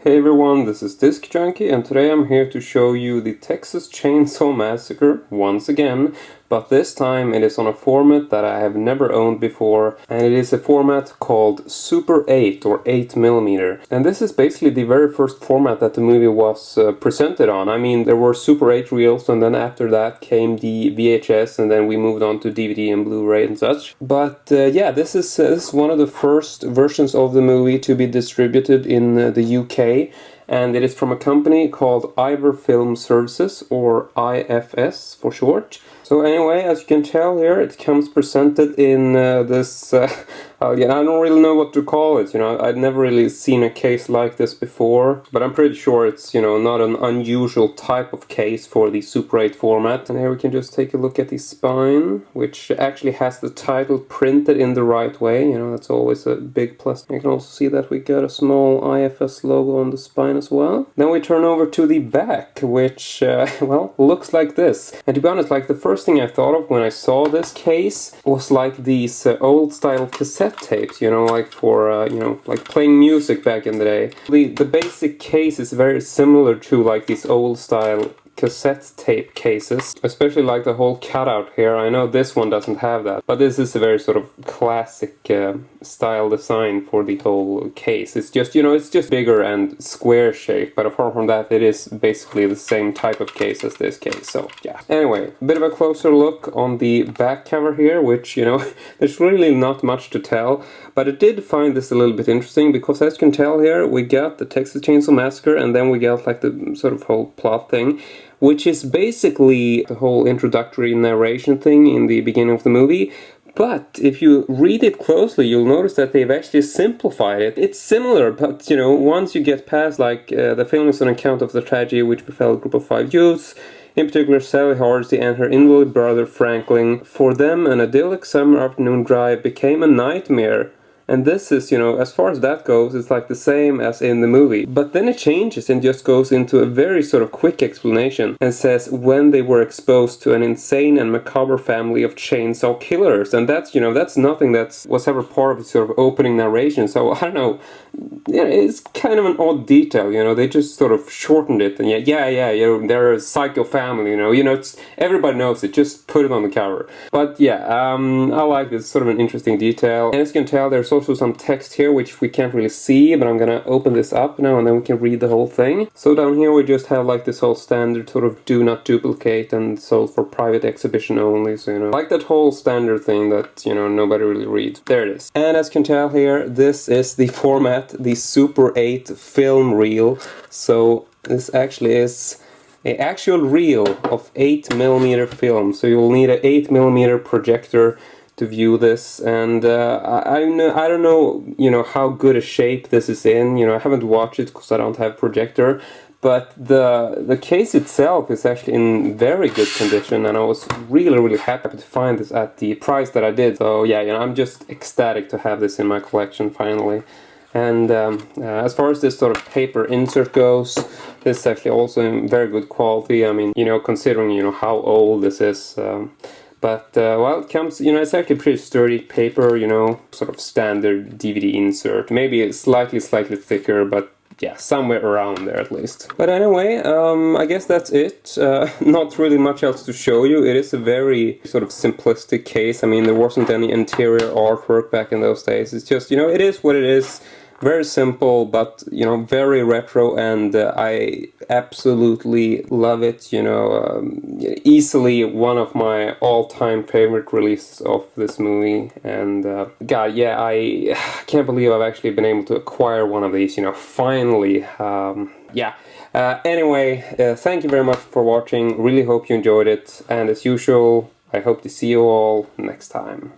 Hey everyone, this is Disc Junkie, and today I'm here to show you the Texas Chainsaw Massacre once again, but this time it is on a format that I have never owned before, and it is a format called Super 8 or 8mm. And this is basically the very first format that the movie was presented on. I mean, there were Super 8 reels, and then after that came the VHS, and then we moved on to DVD and Blu-ray and such. But yeah, this is one of the first versions of the movie to be distributed in the UK. And it is from a company called IFS Film Services, or IFS for short. So anyway, as you can tell here, it comes presented in this, yeah, I don't really know what to call it, I'd never really seen a case like this before, but I'm pretty sure it's, not an unusual type of case for the Super 8 format. And here we can just take a look at the spine, which actually has the title printed in the right way, that's always a big plus. You can also see that we got a small IFS logo on the spine as well. Then we turn over to the back, which, well, looks like this. And to be honest, like the first thing I thought of when I saw this case was like these old style cassette tapes, like for, like playing music back in the day. The basic case is very similar to like these old style cassette tape cases, especially like the whole cutout here. I know this one doesn't have that, but this is a very sort of classic style design for the whole case. It's just, it's just bigger and square shaped, but apart from that, it is basically the same type of case as this case, so yeah. Anyway, a bit of a closer look on the back cover here, which, there's really not much to tell, but I did find this a little bit interesting, because as you can tell here, we got the Texas Chainsaw Massacre, and then we got like the sort of whole plot thing, which is basically the whole introductory narration thing in the beginning of the movie. But if you read it closely, you'll notice that they've actually simplified it. It's similar, but, once you get past, like, the film is an account of the tragedy which befell a group of 5 youths, in particular Sally Hardsey and her invalid brother Franklin. For them, an idyllic summer afternoon drive became a nightmare. And this is, as far as that goes, it's like the same as in the movie. But then it changes and just goes into a very sort of quick explanation and says when they were exposed to an insane and macabre family of chainsaw killers. And that's, that's nothing that was ever part of the sort of opening narration. So, I don't know, it's kind of an odd detail, they just sort of shortened it. And they're a psycho family, it's, everybody knows it, just put it on the cover. But yeah, I like this, sort of an interesting detail. And as you can tell, there's also some text here which we can't really see, but I'm gonna open this up now and then we can read the whole thing. So down here we just have like this whole standard sort of do not duplicate and sold for private exhibition only, so like that whole standard thing that nobody really reads. There it is. And as you can tell here, this is the format, the Super 8 film reel. So this actually is an actual reel of 8mm film, so you'll need an 8mm projector to view this, and I don't know, how good a shape this is in. I haven't watched it because I don't have projector, but the case itself is actually in very good condition, and I was really happy to find this at the price that I did. So yeah, I'm just ecstatic to have this in my collection finally. And as far as this sort of paper insert goes, this is actually also in very good quality. I mean, considering how old this is. But, well, it comes, it's actually pretty sturdy paper, sort of standard DVD insert. Maybe slightly thicker, but yeah, somewhere around there at least. But anyway, I guess that's it. Not really much else to show you. It is a very sort of simplistic case. I mean, there wasn't any interior artwork back in those days. It's just, it is what it is. Very simple, but, very retro, and I absolutely love it, easily one of my all-time favorite releases of this movie, and God, yeah, I can't believe I've actually been able to acquire one of these, finally, yeah. Anyway, thank you very much for watching, really hope you enjoyed it, and as usual, I hope to see you all next time.